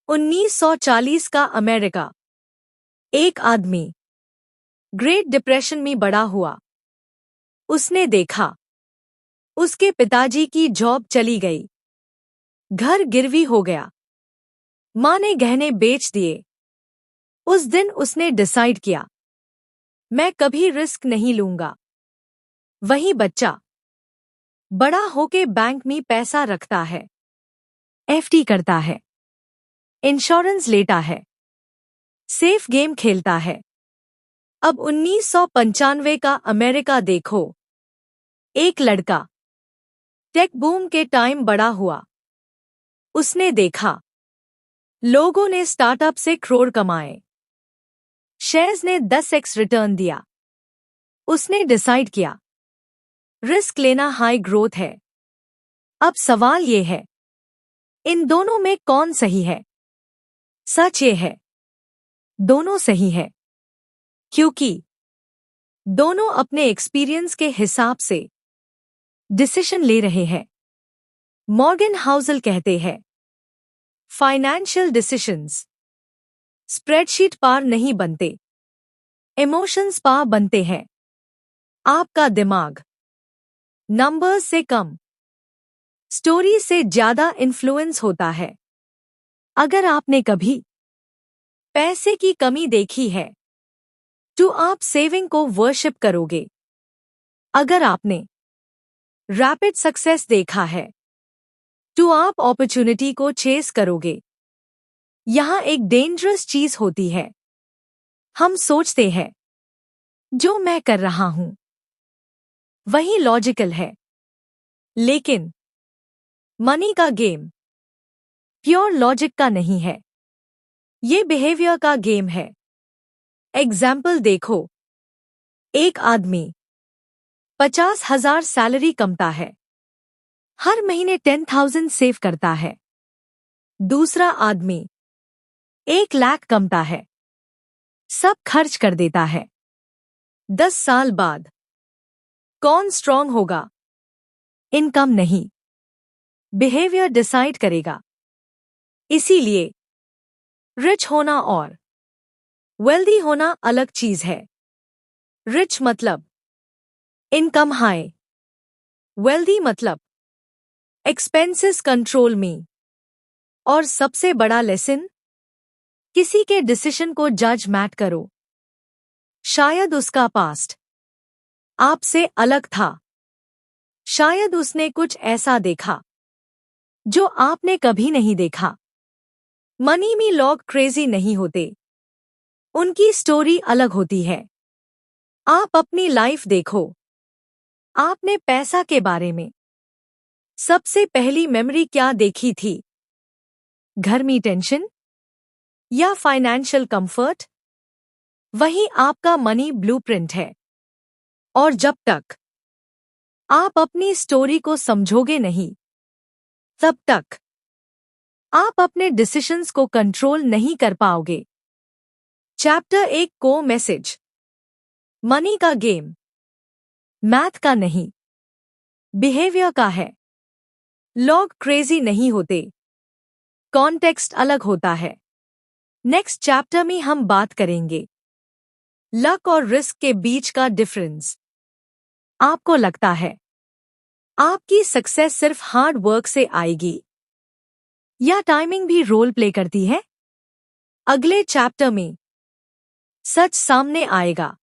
1940 का अमेरिका। एक आदमी ग्रेट डिप्रेशन में बड़ा हुआ। उसने देखा उसके पिताजी की जॉब चली गई, घर गिरवी हो गया, माँ ने गहने बेच दिए। उस दिन उसने डिसाइड किया, मैं कभी रिस्क नहीं लूंगा। वही बच्चा बड़ा होके बैंक में पैसा रखता है, एफडी करता है, इंश्योरेंस लेता है, सेफ गेम खेलता है। अब 1995 का अमेरिका देखो। एक लड़का टेक बूम के टाइम बड़ा हुआ। उसने देखा लोगों ने स्टार्टअप से करोड़ कमाए, शेयर्स ने 10x रिटर्न दिया। उसने डिसाइड किया रिस्क लेना हाई ग्रोथ है। अब सवाल ये है, इन दोनों में कौन सही है? सच ये है, दोनों सही है, क्योंकि दोनों अपने एक्सपीरियंस के हिसाब से डिसीजन ले रहे हैं। मॉर्गन हाउसल कहते हैं, फाइनेंशियल डिसीजंस स्प्रेडशीट पार नहीं बनते, इमोशंस पार बनते हैं। आपका दिमाग नंबर्स से कम, स्टोरी से ज्यादा इन्फ्लुएंस होता है। अगर आपने कभी पैसे की कमी देखी है तो आप सेविंग को वर्शिप करोगे। अगर आपने रैपिड सक्सेस देखा है तो आप अपॉर्चुनिटी को चेस करोगे। यहां एक डेंजरस चीज होती है, हम सोचते हैं जो मैं कर रहा हूं वही लॉजिकल है, लेकिन मनी का गेम प्योर लॉजिक का नहीं है, ये बिहेवियर का गेम है। एग्जाम्पल देखो, एक आदमी 50,000 सैलरी कमाता है, हर महीने 10,000 सेव करता है। दूसरा आदमी 1 लाख कमाता है, सब खर्च कर देता है। 10 साल बाद कौन स्ट्रांग होगा? इनकम नहीं, बिहेवियर डिसाइड करेगा। इसीलिए रिच होना और वेल्दी होना अलग चीज है। रिच मतलब इनकम हाई, वेल्दी मतलब एक्सपेंसेस कंट्रोल में। और सबसे बड़ा लेसन, किसी के डिसीजन को जज मत करो। शायद उसका पास्ट आपसे अलग था, शायद उसने कुछ ऐसा देखा जो आपने कभी नहीं देखा। मनी में लोग क्रेजी नहीं होते, उनकी स्टोरी अलग होती है। आप अपनी लाइफ देखो, आपने पैसा के बारे में सबसे पहली मेमोरी क्या देखी थी? घर में टेंशन या फाइनेंशियल कंफर्ट? वही आपका मनी ब्लूप्रिंट है। और जब तक आप अपनी स्टोरी को समझोगे नहीं, तब तक आप अपने डिसीजंस को कंट्रोल नहीं कर पाओगे। चैप्टर 1 को मैसेज, मनी का गेम मैथ का नहीं, बिहेवियर का है। लोग क्रेजी नहीं होते, कॉन्टेक्स्ट अलग होता है। नेक्स्ट चैप्टर में हम बात करेंगे लक और रिस्क के बीच का डिफरेंस। आपको लगता है आपकी सक्सेस सिर्फ हार्ड वर्क से आएगी या टाइमिंग भी रोल प्ले करती है? अगले चैप्टर में सच सामने आएगा।